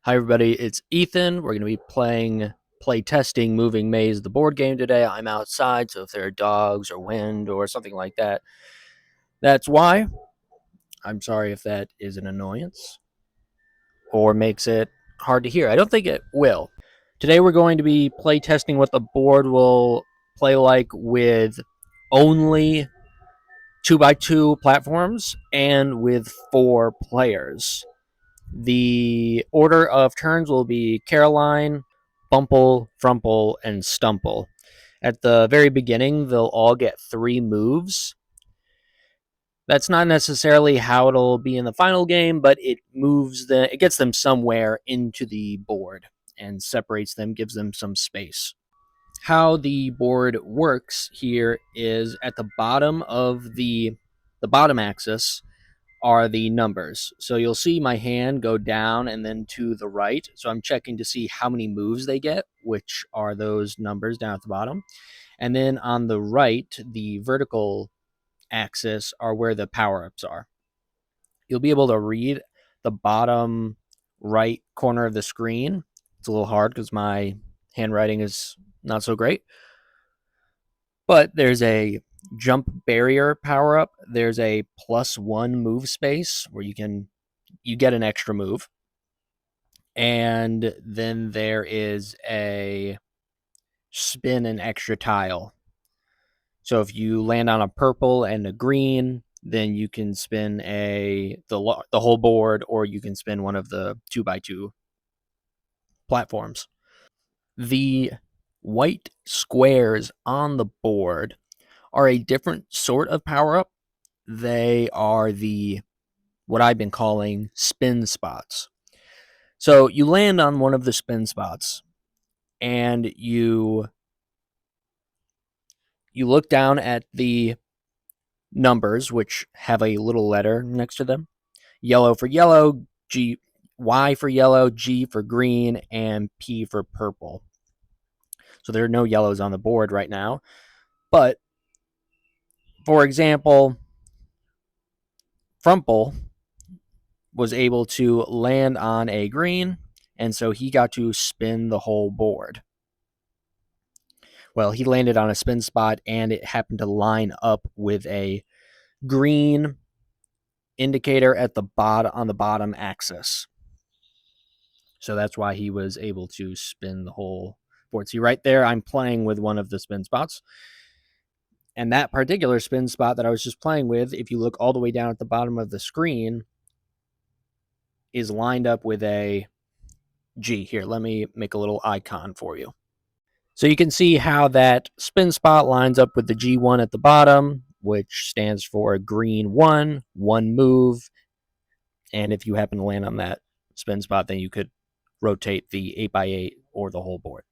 Hi, everybody. It's Ethan. We're going to be play testing Moving Maze, the board game today. I'm outside, so if there are dogs or wind or something like that, that's why. I'm sorry if that is an annoyance or makes it hard to hear. I don't think it will. Today, we're going to be play testing what the board will play like with only 2x2 platforms and with 4 players. The order of turns will be Caroline, Bumple, Frumple, and Stumple. At the very beginning, they'll all get 3 moves. That's not necessarily how it'll be in the final game, but it gets them somewhere into the board and separates them, gives them some space. How the board works here is at the bottom of the bottom axis are the numbers. So you'll see my hand go down and then to the right. So I'm checking to see how many moves they get, which are those numbers down at the bottom. And then on the right, the vertical axis are where the power ups are. You'll be able to read the bottom right corner of the screen. It's a little hard because my handwriting is not so great. But there's a jump barrier power up. There's a +1 move space where you get an extra move. And then there is a spin an extra tile. So if you land on a purple and a green, then you can spin the whole board, or you can spin one of the 2x2 platforms. The white squares on the board are a different sort of power up. They are what I've been calling spin spots. So you land on one of the spin spots and you look down at the numbers, which have a little letter next to them. Yellow for yellow, Y for yellow, G for green, and P for purple. So there are no yellows on the board right now. But for example, Frumple was able to land on a green, and so he got to spin the whole board. Well, he landed on a spin spot, and it happened to line up with a green indicator at the bottom axis. So that's why he was able to spin the whole board. See right there, I'm playing with one of the spin spots. And that particular spin spot that I was just playing with, if you look all the way down at the bottom of the screen, is lined up with a G. Here, let me make a little icon for you. So you can see how that spin spot lines up with the G1 at the bottom, which stands for green 1 move. And if you happen to land on that spin spot, then you could rotate the 8x8 or the whole board.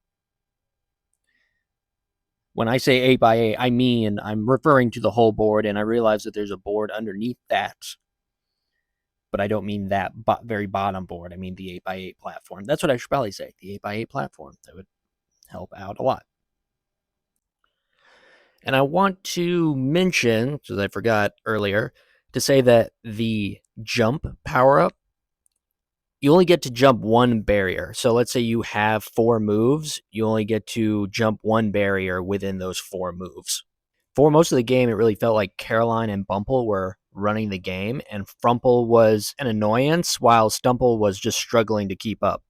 When I say 8x8, I mean I'm referring to the whole board, and I realize that there's a board underneath that, but I don't mean that very bottom board. I mean the 8x8 platform. That's what I should probably say, the 8x8 platform. That would help out a lot. And I want to mention, because I forgot earlier, to say that the jump power-up, you only get to jump 1 barrier. So let's say you have 4 moves, you only get to jump 1 barrier within those 4 moves. For most of the game, it really felt like Caroline and Bumple were running the game, and Frumple was an annoyance, while Stumple was just struggling to keep up.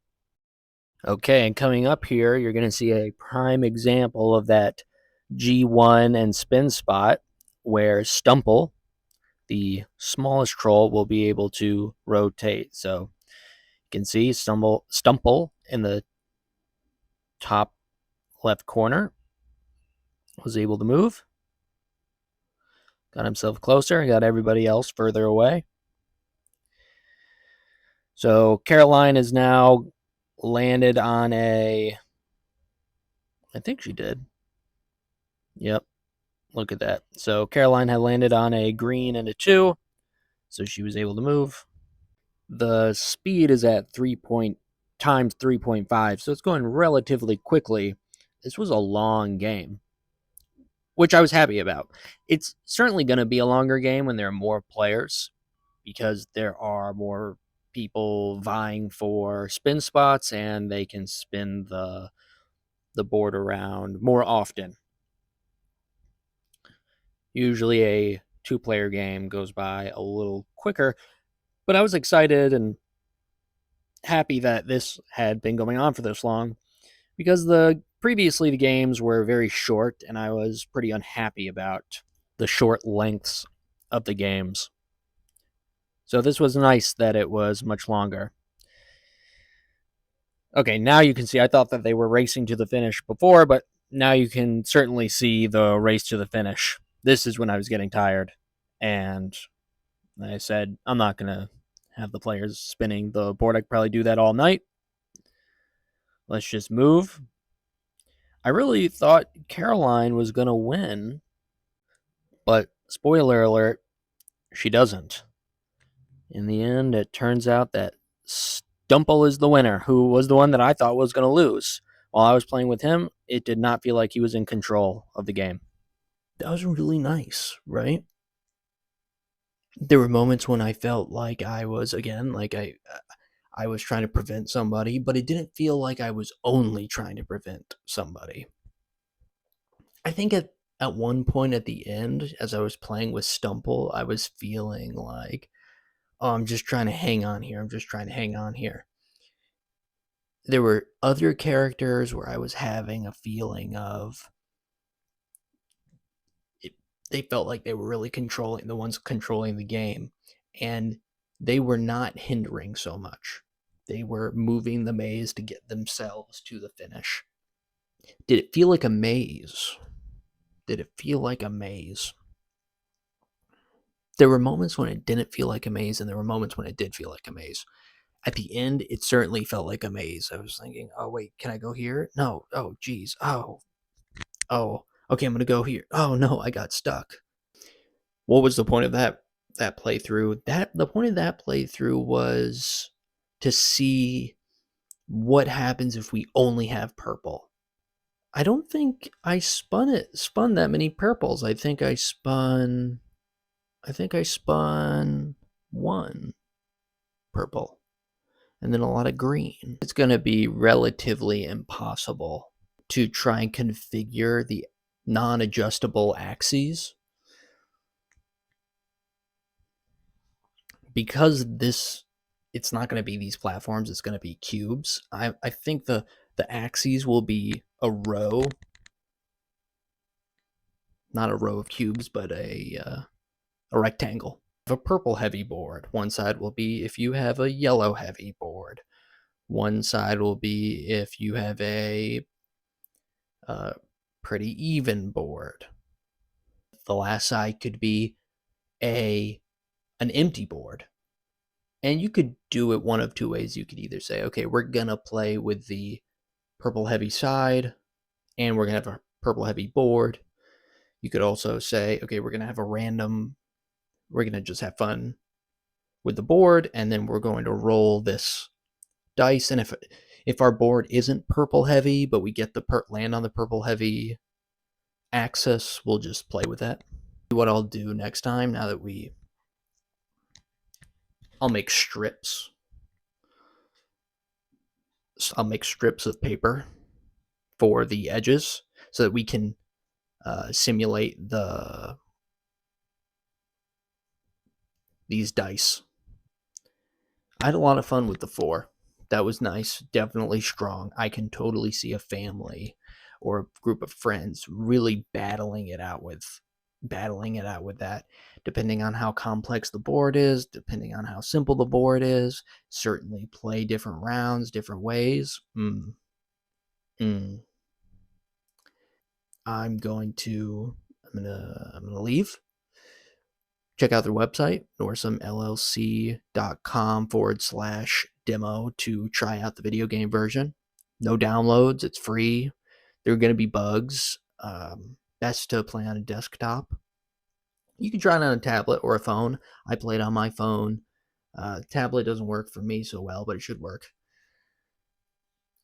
Okay, and coming up here, you're going to see a prime example of that G1 and spin spot, where Stumple, the smallest troll, will be able to rotate. So you can see Stumple in the top left corner was able to move. Got himself closer, got everybody else further away. So Caroline is now landed on I think she did. Yep, look at that. So Caroline had landed on a green and a 2, so she was able to move. The speed is at 3 times 3.5, so it's going relatively quickly. This was a long game, which I was happy about. It's certainly going to be a longer game when there are more players, because there are more people vying for spin spots, and they can spin the board around more often. Usually a two-player game goes by a little quicker, but I was excited and happy that this had been going on for this long, because previously the games were very short, and I was pretty unhappy about the short lengths of the games. So this was nice that it was much longer. Okay, now you can see, I thought that they were racing to the finish before, but now you can certainly see the race to the finish. This is when I was getting tired, and I said, I'm not going to have the players spinning the board. I could probably do that all night. Let's just move. I really thought Caroline was going to win, but spoiler alert, she doesn't. In the end, it turns out that Stumple is the winner, who was the one that I thought was going to lose. While I was playing with him, it did not feel like he was in control of the game. That was really nice, right? There were moments when I felt like I was, again, like I was trying to prevent somebody, but it didn't feel like I was only trying to prevent somebody. I think at one point at the end, as I was playing with Stumple, I was feeling like, oh, I'm just trying to hang on here. I'm just trying to hang on here. There were other characters where I was having a feeling of they felt like they were really controlling the ones controlling the game, and they were not hindering so much. They were moving the maze to get themselves to the finish. Did it feel like a maze? Did it feel like a maze? There were moments when it didn't feel like a maze, and there were moments when it did feel like a maze. At the end, it certainly felt like a maze. I was thinking, oh, wait, can I go here? No. Oh, geez. Oh, okay, I'm going to go here. Oh, no, I got stuck. What was the point of that playthrough? The point of that playthrough was to see what happens if we only have purple. I don't think I spun that many purples. I think I spun one purple and then a lot of green. It's going to be relatively impossible to try and configure the non-adjustable axes, because it's not going to be these platforms, it's going to be cubes. I think the axes will be a row, not a row of cubes, but a rectangle. A purple heavy board. One side will be if you have a yellow heavy board. One side will be if you have a pretty even board. The last side could be an empty board. And you could do it one of two ways. You could either say, okay, we're going to play with the purple heavy side, and we're going to have a purple heavy board. You could also say, okay, we're going to have we're going to just have fun with the board, and then we're going to roll this dice. And if our board isn't purple heavy, but we get the land on the purple heavy axis, we'll just play with that. What I'll do next time, now that I'll make strips. I'll make strips of paper for the edges so that we can simulate these dice. I had a lot of fun with the 4. That was nice. Definitely strong. I can totally see a family or a group of friends really battling it out with that, depending on how complex the board is, depending on how simple the board is. Certainly play different rounds, different ways. I'm gonna leave. Check out their website, norsumllc.com/demo to try out the video game version. No downloads, it's free. There are going to be bugs. Best to play on a desktop. You can try it on a tablet or a phone. I played on my phone. Tablet doesn't work for me so well, but it should work.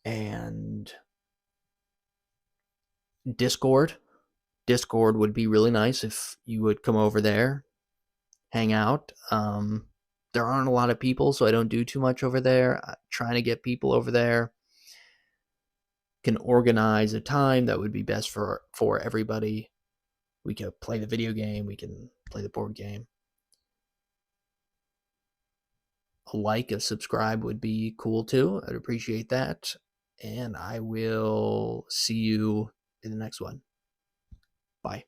And Discord would be really nice if you would come over there, hang out. there aren't a lot of people, so I don't do too much over there. Trying to get people over there. Can organize a time that would be best for everybody. We can play the video game. We can play the board game. A like, a subscribe would be cool too. I'd appreciate that. And I will see you in the next one. Bye.